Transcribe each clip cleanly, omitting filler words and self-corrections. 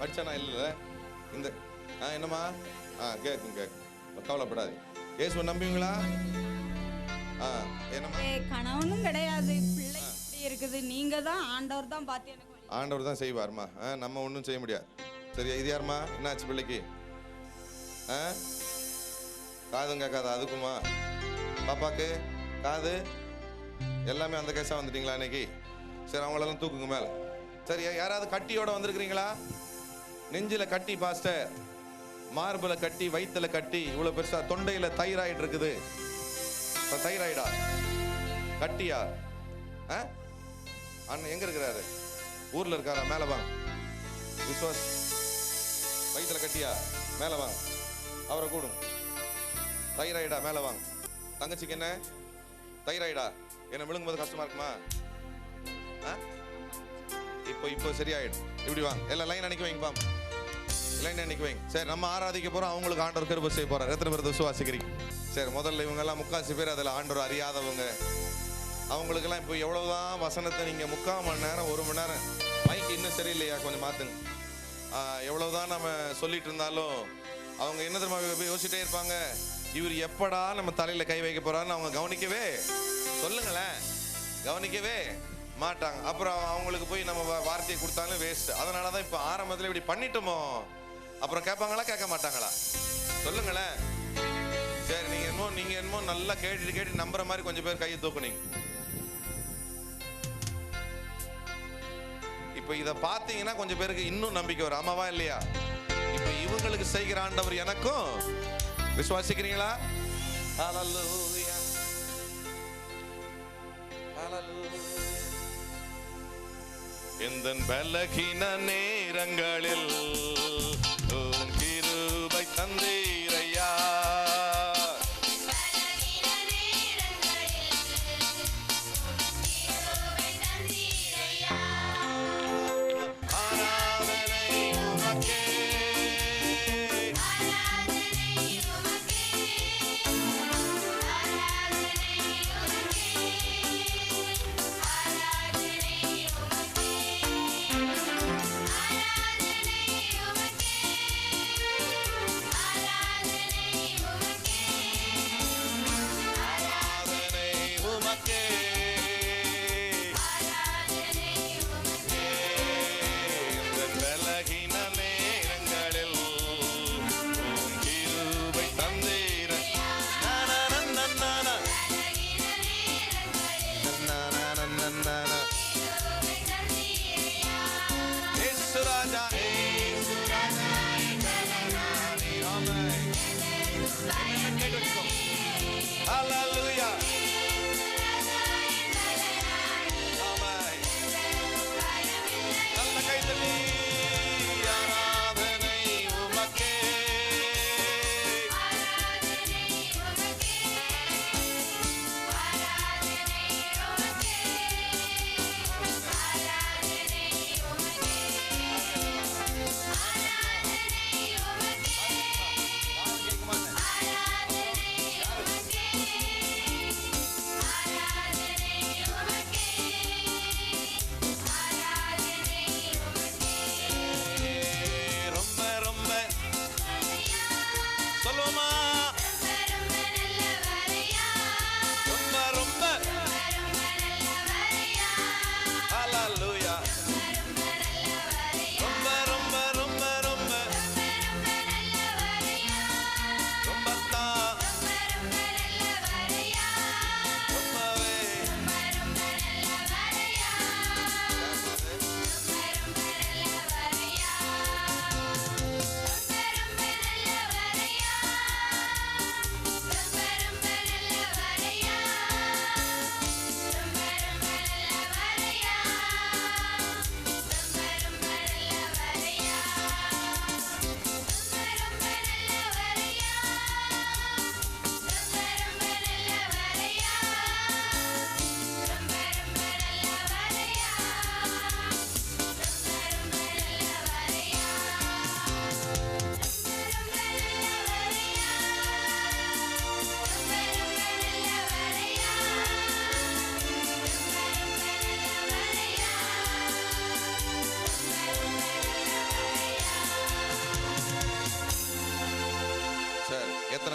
அடிச்சானா? இல்லை. இந்த என்னம்மா? கேட்கும். கவலைப்படாது. இயேசுவை நம்புவீங்களா? என்னம்மா? கணவனும் கிடையாது, பிள்ளை இப்படி இருக்குது. நீங்க தான், ஆண்டவர் தான் பார்த்து எனக்கு. ஆண்டவர் தான் செய்வார்மா. நம்ம ஒன்றும் செய்ய முடியாது. சரியா? இது யாருமா? என்னாச்சு பிள்ளைக்கு? காதும் கேட்காதா? அதுக்குமா? பாப்பாக்கு காது எல்லாமே அந்த கேஸாக வந்துட்டீங்களா இன்னைக்கு? சரி, அவங்களெல்லாம் தூக்குங்க மேலே. சரியா? யாராவது கட்டியோட வந்திருக்கிறீங்களா? நெஞ்சில் கட்டி பாஸ்டர், மார்பில் கட்டி, வயிற்றுல கட்டி, இவ்வளோ பெருசா, தொண்டையில் தைராய்டு இருக்குது. தைராய்டா? கட்டியா? அண்ணன் எங்க இருக்கிறாரு? ஊர்ல இருக்காரா? மேல வாங்க. விஸ்வாஸ், வயிற்றுல கட்டியா? மேல வாங்க. அவரை கூடுங்க. தைராய்டா? மேல வாங்க. தங்கச்சிக்கு என்ன தைராய்டா? என்ன விழுங்கும்போது கஷ்டமா இருக்குமா? இப்போ சரியாயிடும். இப்படி வாங்க. எல்லாம் லைன் அன்னைக்கு வைங்க. பாம் லைன் அன்னைக்கு வைங்க. சரி, நம்ம ஆராதிக்க போறோம். அவங்களுக்கு ஆண்டவர் கிருபை செய்ய போறார். எத்தனை பேர் விசுவாசிக்கிறீங்க? சரி, முதல்ல இவங்க எல்லாம் 3/4 பேர் அதில் ஆண்டவர் அறியாதவங்க. அவங்களுக்கெல்லாம் இப்போ எவ்வளவுதான் வசனத்தை நீங்க 3/4 மணி நேரம் 1 மணி நேரம், மைக் இன்னும் சரியில்லையா, கொஞ்சம் மாத்துங்க. எவ்வளவுதான் நம்ம சொல்லிட்டு இருந்தாலும் அவங்க என்ன தெரியுமா யோசிச்சுட்டே இருப்பாங்க, இவர் எப்படா நம்ம தலையில கை வைக்க போறாருன்னு அவங்க கவனிக்கவே மாட்டாங்க. அப்புறம் அவங்களுக்கு போய் நம்ம வார்த்தையை கொடுத்தாலும் வேஸ்ட். அதனாலதான் இப்ப ஆரம்பத்துல இப்படி பண்ணிட்டோமோ, அப்புறம் கேட்பாங்களா கேட்க மாட்டாங்களா? சொல்லுங்களேன். சரி, நீங்க என்னமோ நல்லா கேட்டு நம்புற மாதிரி கொஞ்சம் பேர் கையை தூக்குனீங்க. இப்ப இத பாத்தீங்கன்னா கொஞ்சம் பேருக்கு இன்னும் நம்பிக்கை வரும். ஆமாவா இல்லையா? இப்ப இவங்களுக்கு செய்கிற ஆண்டவர் எனக்கும் விசுவாசிக்கிறீங்களா? ஹல்லேலூயா, ஹல்லேலூயா. எந்தன் பலகீன நேரங்களில் உம் கிருபை தந்தீரையா.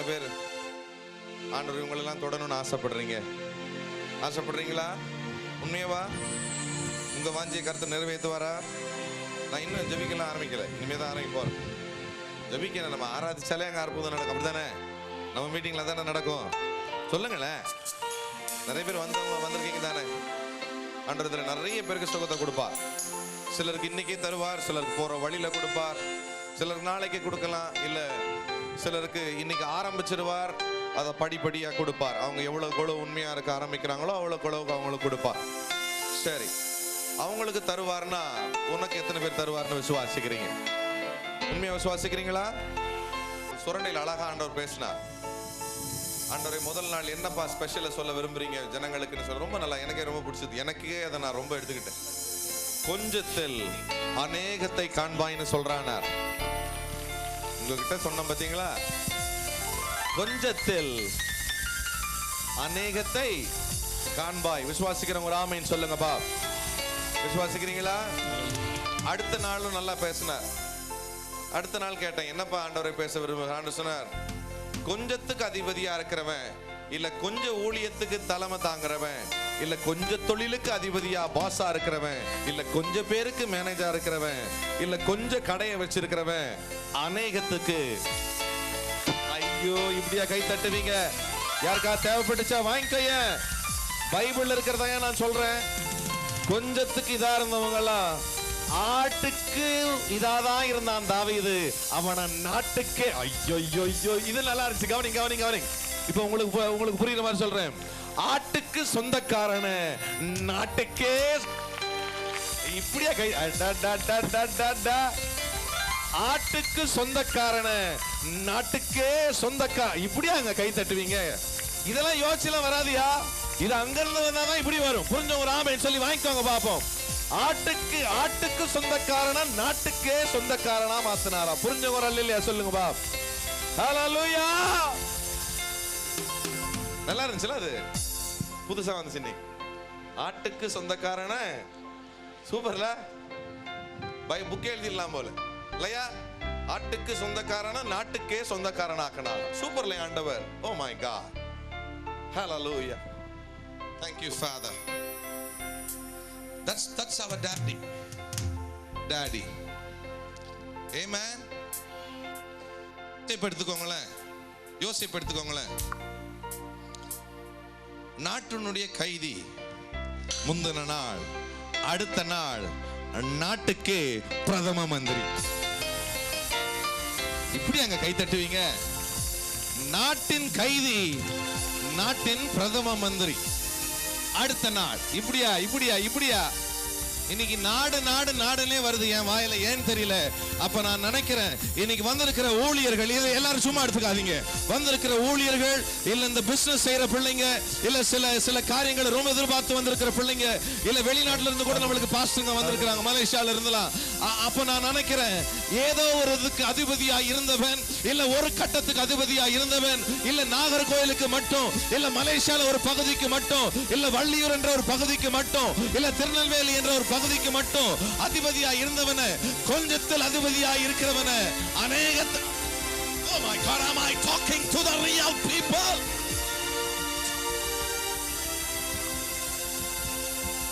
பேர் ஆண்டவர் இவங்களெல்லாம் தொடணும்னு ஆசைப்படுறீங்க? ஆசைப்படுறீங்களா? உண்மையவா? உங்க வாஞ்சிய கருத்தை நிறைவேற்றுவாரா? நான் இன்னும் ஜெபிக்கலாம் ஆரம்பிக்கல, இனிமே தான் ஆரம்பிக்க போறேன். ஜெபிக்க நம்ம ஆராதிச்சாலே அங்கே அற்புதம் நடக்கும், அப்படித்தானே? நம்ம மீட்டிங்ல தானே நடக்கும். சொல்லுங்களேன், நிறைய பேர் வந்திருக்கீங்க தானே? ஆண்டவரத்துல நிறைய பேருக்கு சுகத்தை கொடுப்பார். சிலருக்கு இன்னைக்கே தருவார், சிலருக்கு போற வழியில கொடுப்பார், சிலருக்கு நாளைக்கு கொடுக்கலாம், இல்ல சிலருக்கு இன்னைக்கு ஆரம்பிச்சிருவார், அதை படிப்படியா கொடுப்பார். அவங்க எவ்வளவு உண்மையா இருக்க ஆரம்பிக்கிறாங்களோ அவ்வளவு அவங்களுக்கு கொடுப்பார். சரி, அவங்களுக்கு தருவார்னா உனக்கு எத்தனை பேர் தருவார்னு விசுவாசிக்கிறீங்க? உண்மையா விசுவாசிக்கிறீங்களா? சுரண்டையில் அழகா ஆண்டவர் பேசினார். ஆண்டவரை முதல் நாள் என்னப்பா ஸ்பெஷலை சொல்ல விரும்புறீங்க ஜனங்களுக்குன்னு சொல்ல, ரொம்ப நல்லா, எனக்கே ரொம்ப பிடிச்சது. எனக்கே அதை நான் ரொம்ப எடுத்துக்கிட்டேன். கொஞ்சத்தில் அநேகத்தை காண்பாயின்னு சொல்றானார். உங்ககிட்ட சொன்ன பாத்தீங்களா? கொஞ்சத்தில் அநேகத்தை காண்பாய். விசுவாசிக்கிறவங்க ஒரு ஆமென் சொல்லுங்கப்பா. விசுவாசிக்கிறீங்களா? அடுத்த நாளும் நல்லா பேசினார். அடுத்த நாள் கேட்டேன், என்னப்பா ஆண்டவரை பேச விரும்புகிறார்? ஆண்டவர் சொன்னார், கொஞ்சத்துக்கு அதிபதியா இருக்கிறவன், இல்ல கொஞ்ச ஊழியத்துக்கு தலைமை தாங்குறவன், இல்ல கொஞ்ச தொழிலுக்கு அதிபதியா பாஸா இருக்கிறவன், இல்ல கொஞ்ச பேருக்கு மேனேஜரா இருக்கிறவன், இல்ல கொஞ்ச கடையை வச்சிருக்கிறவன், அநேகத்துக்கு. ஐயோ, இப்படியா கை தட்டுவீங்க? யாருக்கா தேவைப்பட்டுச்சா வாங்கிக்கைய. பைபிள்ல இருக்கிறதா நான் சொல்றேன். கொஞ்சத்துக்கு இதா இருந்தவங்க எல்லாம் ஆட்டுக்கு இதாதான் இருந்தான் தாவீது, அவன நாட்டுக்கே. ஐயோ, இது நல்லா இருந்துச்சு. கவனிங்க. இப்ப உங்களுக்கு புரியுற மாதிரி சொல்றேன். ஆட்டுக்கு சொந்தக்காரன நாட்டுக்கே. இப்படியா கை? ஆட்டுக்கு சொந்தக்காரன நாட்டுக்கே சொந்தக்கா. இப்படியா அங்க கை தட்டுவீங்க? இதெல்லாம் யோசிச்சுலாம் வராதியா? இது அங்க இருந்து வந்தாதான் இப்படி வரும். புரிஞ்ச ஒரு ஆமென் சொல்லி வாங்கிக்கோங்க பாப்போம். ஆட்டுக்கு சொந்தக்காரனா நாட்டுக்கே சொந்தக்காரனா மாத்தினாரா? புரிஞ்ச ஒரு இல்லையா? சொல்லுங்க பாப். ஹல்லேலூயா. நல்லா இருந்துச்சுல? அது புதுசா வந்துச்சு இன்னைக்கு. ஆட்டுக்கு சொந்தக்காரன. சூப்பர்ல. புக்கே எழுதிடலாம் போல இல்லையா? ஆட்டுக்கு சொந்தக்காரனா நாட்டுக்கே சொந்தக்காரனாக்கனா. சூப்பர்ல ஆண்டவர். Oh my god. Hallelujah. Thank you, Father. That's our daddy. Amen. யோசிப்பு எடுத்துக்கோங்களேன். நாட்டினுடைய கைதி முந்தின நாள், அடுத்த நாள் நாட்டுக்கே பிரதம மந்திரி. இப்படி அங்க கை தட்டுவீங்க? நாட்டின் கைதி, நாட்டின் பிரதம மந்திரி. அடுத்த நாள் இப்படியா? இன்னைக்கு நாடுனே வருது என் வாயில, ஏன் தெரியல. அப்ப நான் நினைக்கிறேன், இன்னைக்கு வந்திருக்கிற ஊழியர்கள், இதை எல்லாரும் சும்மா எடுத்துக்காதீங்க. வந்திருக்கிற ஊழியர்கள், இல்ல இந்த பிசினஸ் செய்யற பிள்ளைங்க, இல்ல சில காரியங்களை ரொம்ப எதிர்பார்த்து வந்திருக்கிற பிள்ளைங்க, இல்ல வெளிநாட்டுல இருந்து கூட நம்மளுக்கு பாஸ்டருங்க வந்திருக்கிறாங்க, மலேசியால இருந்தலாம். அப்ப நான் நினைக்கிறேன், ஏதோ ஒரு இதுக்கு அதிபதியா இருந்தவன், இல்ல ஒரு கட்டத்துக்கு அதிபதியா இருந்தவன், இல்ல நாகர்கோயிலுக்கு மட்டும், இல்ல மலேசியால ஒரு பகுதிக்கு மட்டும், இல்ல வள்ளியூர் என்ற ஒரு பகுதிக்கு மட்டும், இல்ல திருநெல்வேலி என்ற ஒரு பகுதிக்கு மட்டும் அதிபதியா இருந்தவன, கொஞ்சத்தில் அதிபதியா இருக்கிறவன, அநேகத்தில். Oh my God, am I talking to the real people?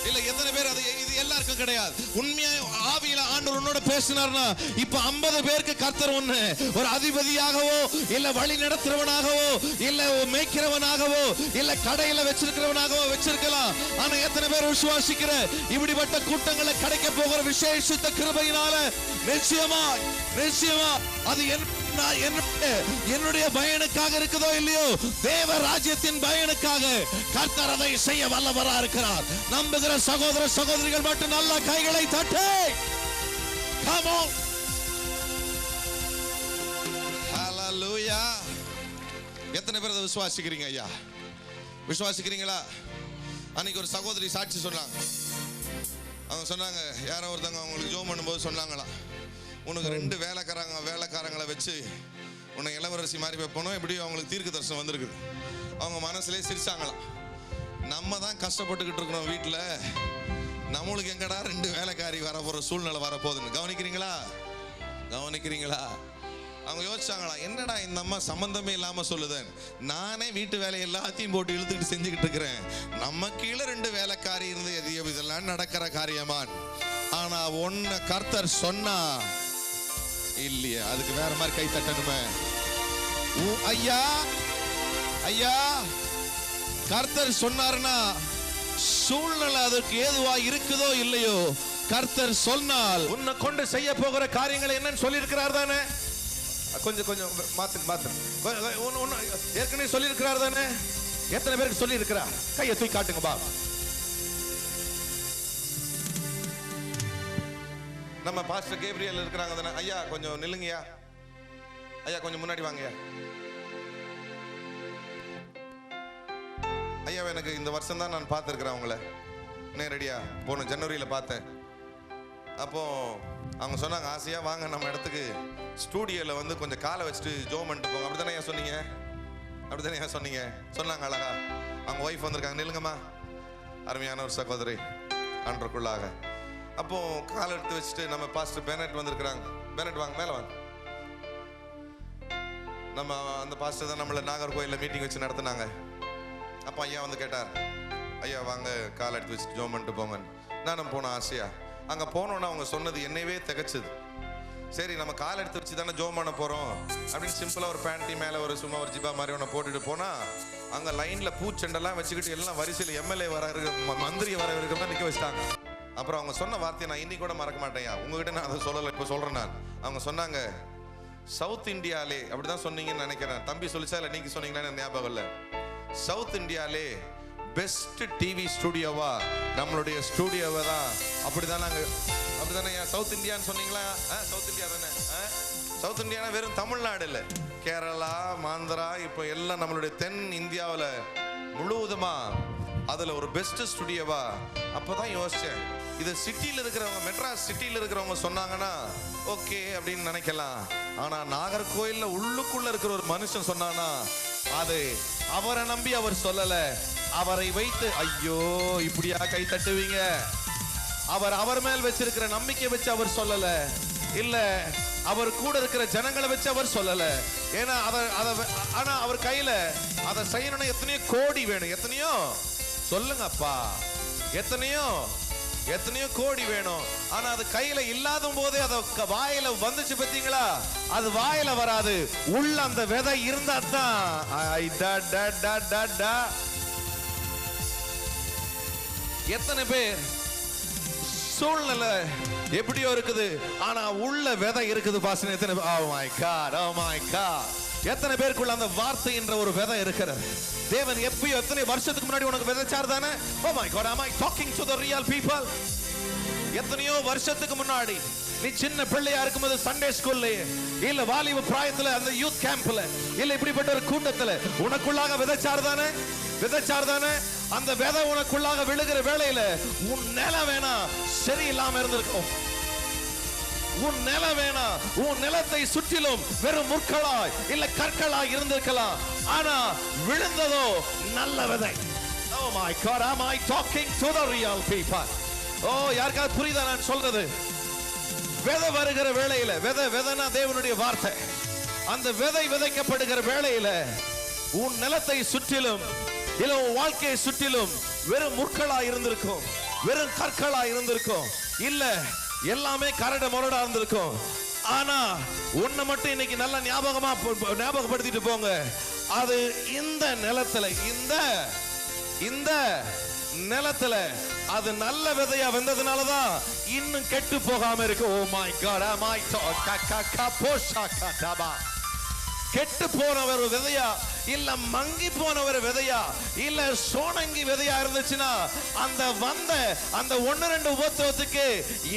இல்ல எத்தனை பேர் அது? இது எல்லாருக்கும் கிடையாது. உண்மையா ஆவியில ஆண்டவர் உன்னோட பேசினார்னா, இப்ப 50 பேருக்கு கர்த்தர் ஒண்ணு ஒரு அதிபதியாகவோ, இல்ல வழி நடத்துறவனாகவோ, இல்ல மேய்க்கிறவனாகவோ, இல்ல கடையில வச்சிருக்கிறவனாகவோ வச்சிருக்கலாம். ஆனா எத்தனை பேர் விசுவாசிக்கிற இப்படிப்பட்ட கூட்டங்களை கிடைக்க போகிற விசேஷித்த கிருபையினால நிச்சயமா அது என்னுடைய பயனுக்காக இருக்குதோ இல்லையோ, தேவ ராஜ்யத்தின் பயனுக்காக கர்த்தர் அதை செய்ய வல்லவரா இருக்கிறார். நம்புகிற சகோதர சகோதரிகள் மட்டும் நல்ல கைகளை தட்டு. Come on. Hallelujah. எத்தனை பேர் அதை விசுவாசிக்கிறீங்க ஐயா? விசுவாசிக்கிறீங்களா? அன்னைக்கு ஒரு சகோதரி சாட்சி சொன்னாங்க. அவங்க சொன்னாங்க, யாரோ ஒருத்தவங்க அவங்களுக்கு ஜோம் பண்ணும்போது சொன்னாங்களாம், உனக்கு 2 வேலைக்காரங்களை வச்சு உன்னை இளவரசி மாதிரி வைப்போம். எப்படி அவங்களுக்கு தீர்க்க தரிசனம் வந்திருக்குது. அவங்க மனசுலேயே சிரிச்சாங்களாம், நம்ம தான் கஷ்டப்பட்டுக்கிட்டு இருக்கிறோம் வீட்டில், நம்மளுக்கு எங்கடா 2 வேலைக்காரி வர போகிற சூழ்நிலை வரப்போகுதுன்னு. கவனிக்கிறீங்களா? அவங்க யோசிச்சாங்களா, என்னடா இந்த அம்மா சம்பந்தமே இல்லாம சொல்லுதேன், நானே வீட்டு வேலை எல்லாத்தையும் போட்டு இழுத்துக்கிட்டு செஞ்சுக்கிட்டு இருக்கிறேன், நம்ம கீழே 2 வேலைக்காரி இருந்து இதெல்லாம் நடக்கிற காரியமான். ஆனா ஒன்னு கர்த்தர் சொன்னா இல்லையே, அதுக்கு வேற மாதிரி கை தட்டணுமே. ஐயா ஐயா, கர்த்தர் சொன்னாருன்னா சூழ்நிலை அதற்கு ஏதுவா இருக்குதோ இல்லையோ, கர்த்தர் சொன்னால் உன்னை கொண்டு செய்ய போகிற காரியங்கள் என்னன்னு சொல்லி இருக்கிறார் தானே. கொஞ்சம் மாத்து ஏற்கனவே சொல்லி இருக்கிறார் தானே. எத்தனை பேருக்கு சொல்லி இருக்கிறார்? கையை தூக்கி காட்டுங்க பா. நம்ம பாஸ்டர் கேப்ரியல் இருக்கிறாங்க தானே. ஐயா கொஞ்சம் நில்லுங்கய்யா, ஐயா கொஞ்சம் முன்னாடி வாங்கய்யா. ஐயா எனக்கு இந்த வருஷம் தான் நான் பார்த்துருக்கிறேன் அவங்கள நேரடியா, போன ஜனவரியில் பார்த்தேன். அப்போ அவங்க சொன்னாங்க, ஆசையா வாங்க நம்ம இடத்துக்கு ஸ்டூடியோவில் வந்து கொஞ்சம் காலை வச்சுட்டு ஜோம் பண்ணிட்டு போங்க. அப்படி தானே ஏன் சொன்னீங்க? அப்படி தானே ஏன் சொன்னீங்க? சொன்னாங்க அழகா. அவங்க ஒய்ஃப் வந்திருக்காங்க, நில்லுங்கம்மா. அருமையான ஒரு சகோதரி ஆண்டவருக்குள்ளாக. அப்போ காலை எடுத்து வச்சுட்டு நம்ம பாஸ்டர் பெனட் வந்திருக்கிறாங்க. பெனட் வாங்க, மேலே வாங்க. நம்ம அந்த பாஸ்டர் தான் நம்மளை நாகர்கோயிலில் மீட்டிங் வச்சு நடத்தினாங்க. அப்போ ஐயா வந்து கேட்டார், ஐயா வாங்க காலை எடுத்து வச்சுட்டு ஜோம் பண்ணிட்டு போங்கன்னு. நானும் போனேன் ஆசையா. அங்கே போனோன்னா அவங்க சொன்னது என்னையவே திகச்சுது. சரி நம்ம கால் எடுத்து வச்சு தானே ஜோம் பண்ண போகிறோம் அப்படின்னு சிம்பிளாக ஒரு பேண்ட்டி மேலே ஒரு சும்மா ஒரு ஜிபா மாதிரி ஒன்று போட்டுட்டு போனால், அங்கே லைனில் பூச்செண்டெல்லாம் வச்சுக்கிட்டு எல்லாம் வரிசையில் எம்எல்ஏ வர மந்திரி வர இருக்கிறதா நிற்க வச்சுட்டாங்க. அப்புறம் அவங்க சொன்ன வார்த்தையை நான் இன்னி கூட மறக்க மாட்டேன். உங்ககிட்ட நான் அதை சொல்லலை, இப்போ சொல்கிறேன் நான். அவங்க சொன்னாங்க, சவுத் இந்தியாலே அப்படிதான் சொன்னீங்கன்னு நினைக்கிறேன். தம்பி சொல்லிச்சா இல்லை நீங்கள் சொன்னீங்களான்னு ஞாபகம் இல்லை. சவுத் இந்தியாலே பெஸ்ட் டிவி ஸ்டூடியோவா நம்மளுடைய ஸ்டூடியோவை தான். அப்படிதான் நாங்கள் அப்படிதானே. சவுத் இந்தியான்னு சொன்னீங்களா? சவுத் இந்தியா தானே. சவுத் இந்தியானா வெறும் தமிழ்நாடு இல்லை, கேரளா, ஆந்திரா, இப்போ எல்லாம் நம்மளுடைய தென் இந்தியாவில் முழுவதுமா அதில் ஒரு பெஸ்ட் ஸ்டுடியோவா. அப்போதான் யோசிச்சேன், இது சிட்டியில் இருக்கிறவங்க, மெட்ராஸ் சிட்டியில் இருக்கிறவங்க சொன்னாங்கன்னா ஓகே அப்படின்னு நினைக்கலாம். ஆனால் நாகர்கோயிலில் உள்ளுக்குள்ள இருக்கிற ஒரு மனுஷன் சொன்னானா, அது அவரை நம்பி அவர் சொல்லல, அவரை வைத்து. ஐயோ இப்படியா கை தட்டுவீங்க? அவர் மேல் வச்சிருக்கிற நம்பிக்கை வச்சு அவர் சொல்லல, இல்ல அவர் கூட இருக்கிற ஜனங்களை வச்சு அவர் சொல்லல. ஏன்னா ஆனா அவர் கையில அதை செய்யணும்னா எத்தனையோ கோடி வேணும். எத்தனையோ சொல்லுங்கப்பா, எத்தனையோ கோடி வேணும். ஆனா அது கையில இல்லாத போதே அதை வாயில வந்துச்சு பார்த்தீங்களா? அது வாயில வராது, உள்ள அந்த விதை இருந்தா தான். எத்தனை பேர் சூழ்நிலை எப்படியோ இருக்குது, ஆனா உள்ள விதை இருக்குது பாசன. எத்தனை oh my god, எத்தனை பேருக்குள்ள அந்த வார்த்தை என்ற ஒரு விதை இருக்கிறது. தேவன் எப்பயோ எத்தனை வருஷத்துக்கு முன்னாடி உனக்கு விதைச்சார் தானே. oh my god, am I talking to the real people? எத்தனையோ வருஷத்துக்கு முன்னாடி நீ சின்ன பிள்ளையா இருக்கும்போது சண்டே ஸ்கூல்ல, இல்ல வாலிப பிராயத்துல அந்த யூத் கேம்ப்ல, இல்ல இப்படிப்பட்ட ஒரு கூட்டத்துல உனக்குள்ளாக விதைச்சார் தானே. அந்த விதை உனக்குள்ளாக விழுகிற வேளையில உன் நில வேணா சரியில்லாம இருந்திருக்கும். உன் நில வேணா, உன் நிலத்தை சுற்றிலும் வெறும் முற்களாய் இல்ல கற்களாய் இருந்திருக்கலாம். ஆனா விழுந்ததோ நல்ல விதை. oh my god, am I talking to the real people? யாருக்காவது புரியுதா நான் சொல்றது? விதை வருகிற வேளையில, விதைனா தேவனுடைய வார்த்தை. அந்த விதை விதைக்கப்படுகிற வேளையில உன் நிலத்தை சுற்றிலும் இல்ல உன் வாழ்க்கையை சுற்றிலும் வெறும் முற்களா இருந்திருக்கும், வெறும் கற்களா இருந்திருக்கும், இல்ல எல்லாமே கரட முரடா இருந்திருக்கும். ஆனா ஒண்ணு மட்டும் இன்னைக்கு நல்லா ஞாபகப்படுத்திட்டு போங்க. அது இந்த நிலத்துல அது நல்ல விதையா வந்ததுனாலதான் இன்னும் கெட்டு போகாம இருக்கு. oh my god, am I கெட்டு போனவர் விதையா இல்ல மங்கி போனவர் விதையா இல்ல சோனங்கி விதையா இருந்துச்சுன்னா அந்த 1-2 உபத்திரவத்துக்கு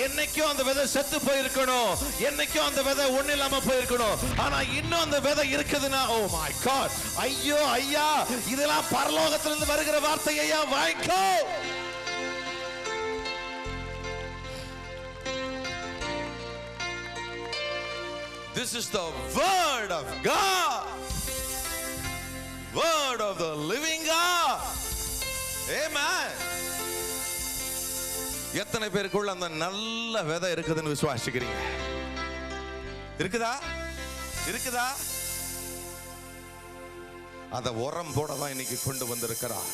என்னைக்கும் அந்த விதை செத்து போயிருக்கணும், என்னைக்கும் அந்த விதை ஒண்ணு இல்லாம போயிருக்கணும். ஆனா இன்னும் அந்த விதை இருக்குதுன்னா oh my god, ஐயோ ஐயா, இதெல்லாம் பரலோகத்திலிருந்து வருகிற வார்த்தை. ஐயா வாய்க்கோ. This is the word of God, word of the living God. Amen. எத்தனை பேருக்குள்ள அந்த நல்ல விதை இருக்குதுன்னு விசுவாசிக்கிறீங்க? இருக்குதா? இருக்குதா? அத உரம் போடதான் இன்னைக்கு கொண்டு வந்திருக்கிறார்.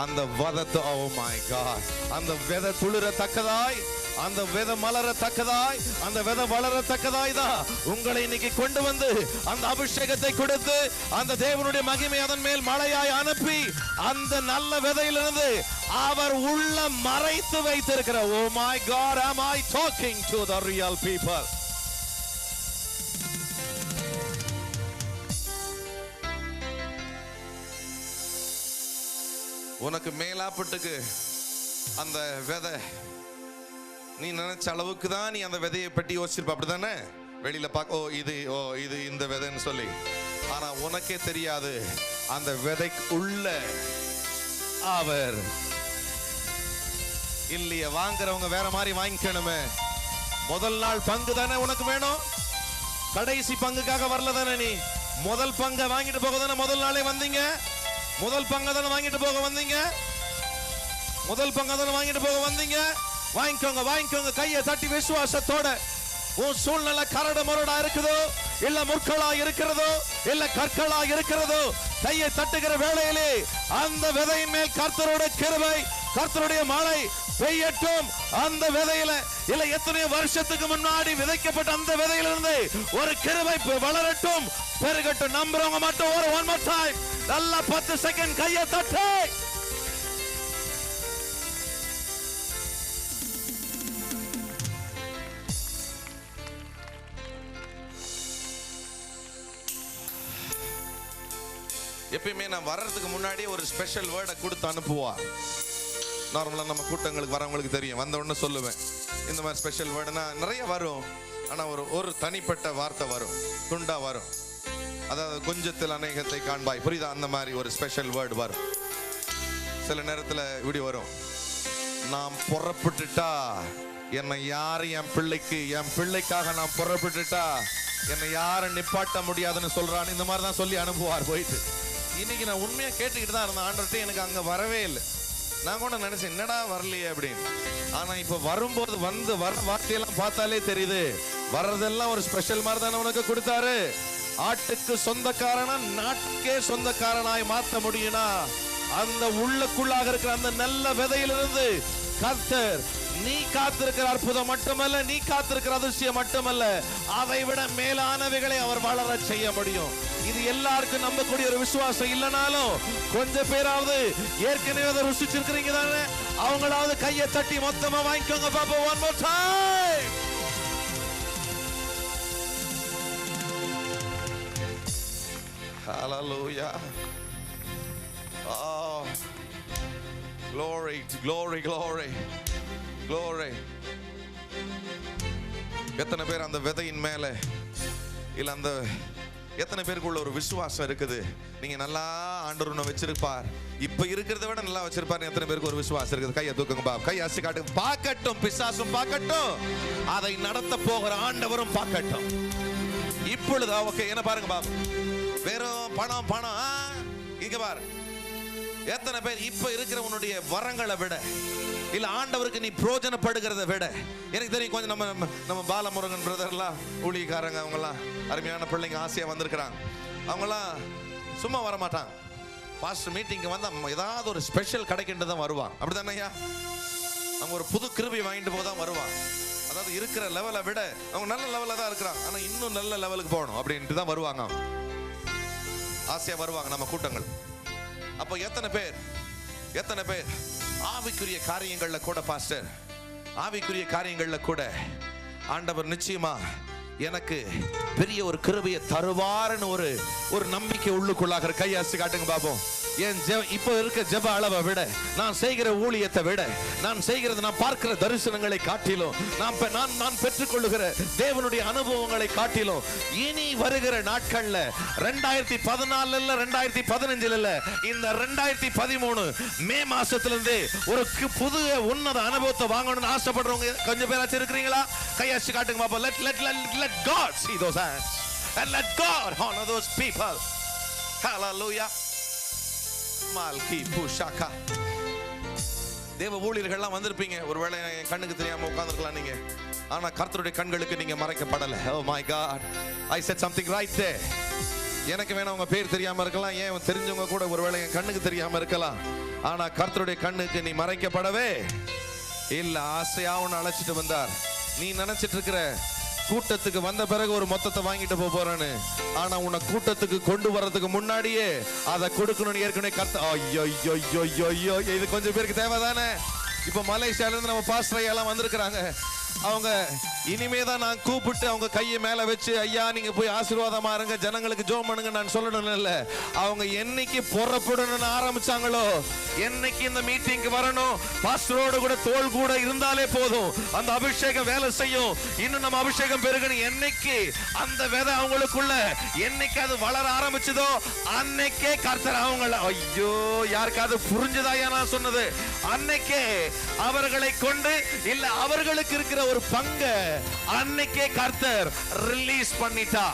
அந்த வதத்தை, ஓ மை காட், அந்த விதை துளிரத்தக்கதாய், அந்த விதை மலரத்தக்கதாய், அந்த விதை வளரத்தக்கதாய் தான் உங்களை இன்னைக்கு கொண்டு வந்து அந்த அபிஷேகத்தை கொடுத்து அந்த தேவனுடைய மகிமை அதன் மேல் மழையாய் அனுப்பி அந்த நல்ல விதையிலிருந்து அவர் உள்ள மறைத்து வைத்திருக்கிற, oh my god, am I talking to the real people? உனக்கு மேலாப்பட்டுக்கு அந்த விதை நீ நினைச்ச அளவுக்கு தான் நீ அந்த விதையை பற்றி யோசிச்சிருப்ப, அப்படிதானே? வெளியில பார்க்க, இது இந்த விதைன்னு சொல்லி. ஆனா உனக்கே தெரியாது அந்த விதைக்கு உள்ள அவர் இல்லையே. வாங்குறவங்க வேற மாதிரி வாங்கிக்கணுமே. முதல் நாள் பங்கு தானே உனக்கு வேணும், கடைசி பங்குக்காக வரல தானே. நீ முதல் பங்கை வாங்கிட்டு போக தானே முதல் நாளே வந்தீங்க. முதல் பங்கை தானே வாங்கிட்டு போக வந்தீங்க. முதல் பங்கை தானே வாங்கிட்டு போக வந்தீங்க. வாங்கிக்கோங்க, வாங்கிக்கோங்க. கையை தட்டி விசுவாசத்தோட. உன் சூழ்நிலை கரடு முரடா இருக்குதோ, இல்ல முற்களா இருக்கிறதோ, இல்ல கற்களா இருக்கிறதோ, கையை தட்டுகிற வேளையிலே அந்த விதையின் மேல் கர்த்தருடைய கிருபை, கர்த்தருடைய மழை பெய்யட்டும். அந்த விதையில இல்ல எத்தனையோ வருஷத்துக்கு முன்னாடி விதைக்கப்பட்ட அந்த விதையிலிருந்து ஒரு கிருபை வளரட்டும், பெருகட்டும். நம்புறவங்க மட்டும் ஒரு ஒன் மோர் டைம் நல்லா 10 செகண்ட் கையை தட்டு. எப்பயுமே நான் வர்றதுக்கு முன்னாடி ஒரு ஸ்பெஷல் வேர்டை கொடுத்து அனுப்புவா. நார்மலாக நம்ம கூட்டங்களுக்கு வரவங்களுக்கு தெரியும், வந்த உடனே சொல்லுவேன் இந்த மாதிரி ஸ்பெஷல் வேர்டுனா நிறைய வரும். ஆனால் ஒரு தனிப்பட்ட வார்த்தை வரும், துண்டா வரும். அதாவது கொஞ்சத்தில் அநேகத்தை காண்பாய், புரியுதா? அந்த மாதிரி ஒரு ஸ்பெஷல் வேர்டு வரும். சில நேரத்தில் இப்படி வரும், நான் புறப்பட்டுட்டா என்னை யாரும் என் பிள்ளைக்காக நான் புறப்பட்டுட்டா என்னை யாரும் நிப்பாட்ட முடியாதுன்னு சொல்றான்னு இந்த மாதிரி தான் சொல்லி அனுப்புவார் போயிட்டு. இன்னைக்கு நான் உண்மையா கேட்டுக்கிட்டு தான் இருந்தேன் ஆண்டவர்கிட்ட. எனக்கு அங்க வரவே இல்லை. நான் கூட நினைச்சேன் என்னடா வரலையே அப்படின்னு. ஆனா இப்ப வரும்போது வர வார்த்தையெல்லாம் பார்த்தாலே தெரியுது, வர்றதெல்லாம் ஒரு ஸ்பெஷல் மாதிரி தானே உனக்கு கொடுத்தாரு. ஆட்டுக்கு சொந்தக்காரனா நாட்டுக்கே சொந்தக்காரனாய் மாத்த முடியும்னா அந்த உள்ளுக்குள்ளாக இருக்கிற அந்த நல்ல விதையிலிருந்து கர்த்தர் நீ காத்திருக்கிற அற்புதம் மட்டுமல்ல, நீ காத்திருக்கிற அதிசயம் மட்டுமல்ல, அதை விட மேலானவைகளை அவர் வளர செய்ய முடியும். இது எல்லாருக்கும் நம்பக்கூடிய ஒரு விசுவாசம் இல்லைனாலும் கொஞ்சம் பேராவது ஏற்கனவே அதை ருசிச்சிருக்கிறீங்க தானே, அவங்களாவது கையை தட்டி மொத்தமா வாங்கிக்கோங்க பாப்பா. One more time. Hallelujah. Oh, glory, glory, glory, glory. எத்தனை பேர் அந்த விதையின் மேல இல்ல அந்த எத்தனை பேருக்குள்ள ஒரு விசுவாசம் இருக்குது? நீங்க நல்லா ஆண்டவரை வச்சிருப்பார், இப்ப இருக்கிறத விட நல்லா வச்சிருப்பார். எத்தனை பேருக்கு ஒரு விசுவாசம் இருக்குது? கையை தூக்குங்க பாப், கை அசி காட்டுங்க. பார்க்கட்டும், பிசாசும் பார்க்கட்டும், அதை நடத்த போகிற ஆண்டவரும் பார்க்கட்டும். இப்பொழுது ஓகே, என்ன பாருங்க பாப், வெறும் பணம் பணம். இங்க பாரு, எத்தனை பேர் இப்ப இருக்கிற உன்னுடைய வரங்களை விட இல்ல ஆண்டவருக்கு நீ பிரயோஜனப்படுகிறத விட, எனக்கு தெரியும் கொஞ்சம் நம்ம பாலமுருகன் பிரதர்லாம் ஊழியக்காரங்க, அவங்கெல்லாம் அருமையான பிள்ளைங்க, ஆசையா வந்திருக்கிறாங்க. அவங்கெல்லாம் சும்மா வர மாட்டாங்க. பாஸ்டர் மீட்டிங்க்கு வந்தா ஏதாவது ஒரு ஸ்பெஷல் கிடைக்கிட்டு தான் வருவாங்க. அப்படிதானே ஐயா? அவங்க ஒரு புது கிருபை வாங்கிட்டு போதான் வருவாங்க. அதாவது இருக்கிற லெவலை விட அவங்க நல்ல லெவலில் தான் இருக்கிறாங்க, ஆனா இன்னும் நல்ல லெவலுக்கு போகணும் அப்படின்ட்டு தான் வருவாங்க. ஆசையா வருவாங்க நம்ம கூட்டங்கள். அப்போ எத்தனை பேர் ஆவிக்குரிய காரியங்கள்ல கூட பாஸ்டர், ஆவிக்குரிய காரியங்கள்ல கூட ஆண்டவர் நிச்சயமா எனக்கு பெரிய ஒரு கிருபையை தருவார்னு ஒரு நம்பிக்கை உள்ளுக்குள்ளாக கையாசி காட்டுங்க பாப்போம். என் இப்ப இருக்க ஜெப அளவை விட, நான் செய்கிற ஊழியத்தை விட, நான் செய்கிறது, நான் பார்க்கிற தரிசனங்களை காட்டிலும், நான் பெற்றுக்கொள்ளுகிற தேவனுடைய அனுபவங்களை காட்டிலும் இனி வருகிற நாட்கள்ல 2014 இல்ல 2015 இல்ல, இந்த 2013 மே மாசத்திலிருந்து ஒரு புது உன்னத அனுபவத்தை வாங்கணும்னு ஆசைப்படுறவங்க கொஞ்சம் பேராச்சும் இருக்கிறீங்களா? கையாசி காட்டுங்க பாப்போம். Let God see those hands and let God honor those people. Hallelujah. Malki Pushaka. தேவ ஊழியர்கள்லாம் வந்திருப்பீங்க. ஒருவேளை என் கண்ணுக்கு தெரியாம உட்கார்ந்துருக்கலாம் நீங்க. ஆனா கர்த்தருடைய கண்களுக்கு நீங்க மறைக்கப்படல. Oh my God, I said something right there. எனக்கு வேணா உங்க பேர் தெரியாம இருக்கலாம், ஏன் தெரிஞ்சவங்க கூட ஒருவேளை என் கண்ணுக்கு தெரியாம இருக்கலாம். ஆனா கர்த்தருடைய கண்ணுக்கு நீ மறைக்கப்படவே இல்ல. ஆசையா உன்னை அழைச்சிட்டு வந்தார். நீ நினைச்சிட்டு இருக்கிற கூட்டத்துக்கு வந்த பிறகு ஒரு மொத்தத்தை வாங்கிட்டு போறேன்னு, ஆனா உன்னை கூட்டத்துக்கு கொண்டு வர்றதுக்கு முன்னாடியே அதை கொடுக்கணும்னு ஏற்கனவே ஐயோ, இது கொஞ்சம் பேருக்கு தேவைதானே. இப்ப மலேசியால இருந்து நம்ம பாஸ்டர் எல்லாம் வந்திருக்கிறாங்க. அவங்க இனிமேதான் நான் கூப்பிட்டு அவங்க கையை மேல வச்சு ஐயா நீங்க போய் ஆசீர்வாதமா இருங்க, ஜனங்களுக்கு ஜெபம் பண்ணுங்க நான் சொல்லணும் இல்ல. அவங்க என்னைக்கு புறப்படணும்னு ஆரம்பிச்சாங்களோ, என்னைக்கு இந்த மீட்டிங்க்கு வரணும், பாஸ்டரோட கூட தோள் கூட இருந்தாலே போதும், அந்த அபிஷேகம் வேலை செய்யும். இன்னும் நம்ம அபிஷேகம் பெருகணும். என்னைக்கு அந்த விதை அவங்களுக்குள்ள என்னைக்கு அது வளர ஆரம்பிச்சதோ அன்னைக்கே கர்த்தர் அவங்கள, ஐயோ யாருக்காவது புரிஞ்சுதாயா நான் சொன்னது, அன்னைக்கே அவர்களை கொண்டு இல்ல அவர்களுக்கு இருக்கிற ஒரு பங்கு அன்னைக்கே கர்த்தர் ரிலீஸ் பண்ணிட்டா.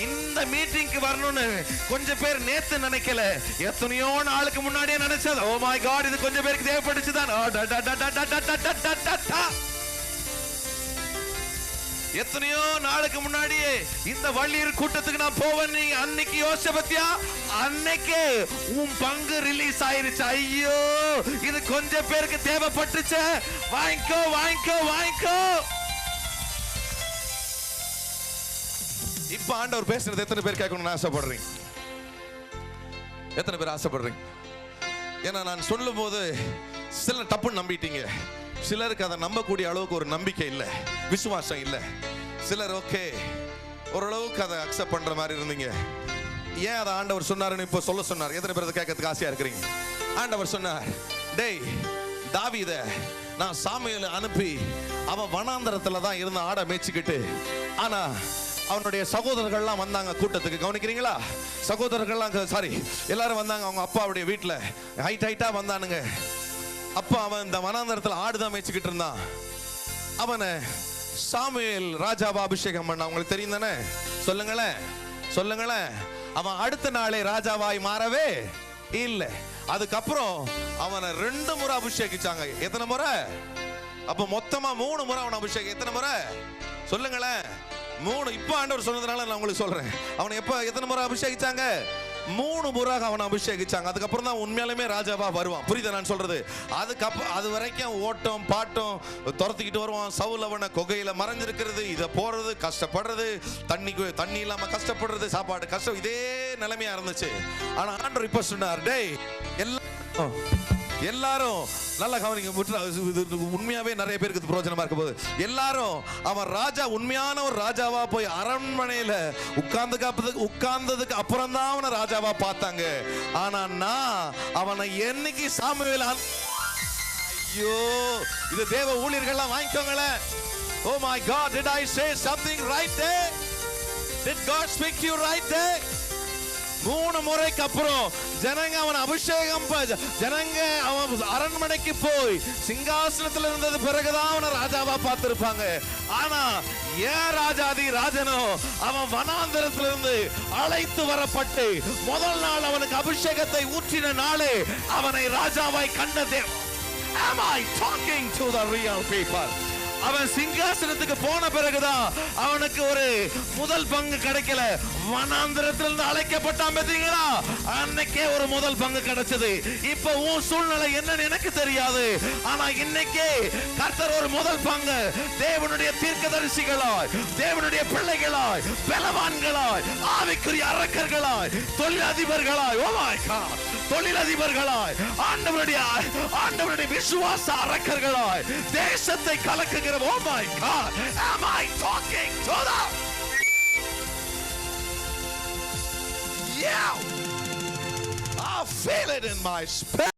இந்த மீட்டிங்க்கு வரணும்னு கொஞ்சம் பேர் நேத்து நினைக்கல, எத்தனையோ நாளுக்கு முன்னாடியே நினைச்சது. ஓ மை காட், இது கொஞ்சம் பேருக்கு தேவைப்பட்டுச்சுதான். எத்தனையோ நாளுக்கு முன்னாடியே இந்த வள்ளியூர் கூட்டத்துக்கு நான் போவேன் நீ அன்னைக்கு யோசிச்ச பத்தியா, அன்னைக்கே உன் பங்கு ரிலீஸ் ஆயிருச்சு. ஐயோ இது கொஞ்சம் பேருக்கு தேவைப்பட்டுச்சு. வாங்கிக்கோ வாங்கிக்கோ வாங்கிக்கோ. இப்ப ஆண்டவர் பேசுறது எத்தனை பேர் கேட்கணும்னு ஆசைப்படுறீங்க? எத்தனை பேர் ஆசைப்படுறீங்க? ஏன்னா நான் சொல்லும் போது சில டப்புன்னு நம்பிட்டீங்க, சிலருக்கு அதை நம்பக்கூடிய அளவுக்கு ஒரு நம்பிக்கை இல்லை, விசுவாசம் இல்லை. சிலர் ஓகே ஓரளவுக்கு அதை அக்செப்ட் பண்ற மாதிரி இருந்தீங்க. ஏன் அதை ஆண்டவர் சொன்னாருன்னு இப்போ சொல்ல சொன்னார். எத்தனை பேர் அதை கேட்கறதுக்கு ஆசையா இருக்கிறீங்க? ஆண்டவர் சொன்னார், டேய் தாவீத நான் சாமுவேலை அனுப்பி அவன் வனாந்தரத்துல தான் இருந்த ஆடை மேய்ச்சிக்கிட்டு, ஆனா அவனுடைய சகோதரர்கள்லாம் வந்தாங்க கூட்டத்துக்கு. கவனிக்கிறீங்களா? சகோதரர்கள்லாம் சாரி எல்லாரும் வந்தாங்க அவங்க அப்பாவுடைய வீட்டுல, ஹைட்டா வந்தானுங்க. அப்ப அவன் இந்த வனாந்தரத்துல ஆடுதான் மேய்ச்சிக்கிட்டு இருந்தான். அவனை சாமுவேல் ராஜாவா அபிஷேகம் பண்ண. அவங்களுக்கு தெரியும் தானே? சொல்லுங்களேன் சொல்லுங்களேன். அவன் அடுத்த நாளே ராஜாவாய் மாறவே இல்லை. அதுக்கப்புறம் அவனை 2 முறை அபிஷேகிச்சாங்க. எத்தனை முறை? அப்ப மொத்தமா 3 முறை அவனை அபிஷேகம். எத்தனை முறை சொல்லுங்களேன்? 3. இப்ப ஆண்டவர் சொன்னதுனால நான் உங்களுக்கு சொல்றேன். அவனை எப்ப எத்தனை முறை அபிஷேகிச்சாங்க? 3 முறை அவனை அபிஷேகிச்சாங்க. அதுக்கப்புறம் தான் உண்மையாலுமே ராஜாவா வருவான். புரியுதா நான் சொல்றது? அதுக்கப்புறம் அது வரைக்கும் ஓட்டம் பாட்டம் துரத்திக்கிட்டு வருவான். சவுல் அவனை குகையில மறைஞ்சிருக்கிறது, இதை போறது, கஷ்டப்படுறது, தண்ணி இல்லாம கஷ்டப்படுறது, சாப்பாடு கஷ்டம், இதே நிலைமையா இருந்துச்சு. ஆனா ஆண்டவர் இப்ப சொன்னார், டேய் எல்லாரும் நல்லா கவனிங்க. உண்மையாவே நிறைய பேருக்கு பிரயோஜனமா இருக்க போது. எல்லாரும் அவன் ராஜா உண்மையான ஒரு ராஜாவா போய் அரண்மனையில உட்கார்ந்ததுக்கு அப்புறம் தான் அவனை ராஜாவா பார்த்தாங்க. ஆனா நான் அவனை என்னைக்கு சாமுவேல், ஐயோ இது தேவ ஊழியர்கள்லாம் வாங்கிக்கோங்களேன். Oh my God, did I say something right there? Did God speak to you right there? 3 முறைக்கு அப்புறம் ஜனங்க அவன் அபிஷேகம், ஜனங்க அவன் அரண்மனைக்கு போய் சிங்காசனத்தில் இருந்தது பிறகுதான் அவனை ராஜாவா பார்த்திருப்பாங்க. ஆனா ஏன் ராஜாதி ராஜனோ அவன் வனாந்தரத்திலிருந்து அழைத்து வரப்பட்டு முதல் நாள் அவனுக்கு அபிஷேகத்தை ஊற்றின நாளே அவனை ராஜாவாய் கண்டதே. Am I talking to the real people? அவன் சிங்காசனத்துக்கு போன பிறகுதான் அவனுக்கு ஒரு முதல் பங்கு கிடைக்கல. வனாந்தரத்திலிருந்து அழைக்கப்பட்டான் பார்த்தீங்களா, அன்னைக்கே ஒரு முதல் பங்கு கிடைச்சது. இப்ப உன் சூழ்நிலை என்னன்னு எனக்கு தெரியாது, ஆனா இன்னைக்கே கர்த்தர் ஒரு முதல் பங்கு தேவனுடைய தீர்க்கதரிசிகளாய், தேவனுடைய பிள்ளைகளாய், பலவான்களாய், ஆவிக்குரிய அரக்கர்களாய், தொழிலதிபர்களாய், ஓ மை காட், தொழிலதிபர்களாய், ஆண்டவருடைய விசுவாச அரக்கர்களாய், தேசத்தை கலக்குகிற, oh my God, am I talking to them? Yeah, I feel it in my spirit.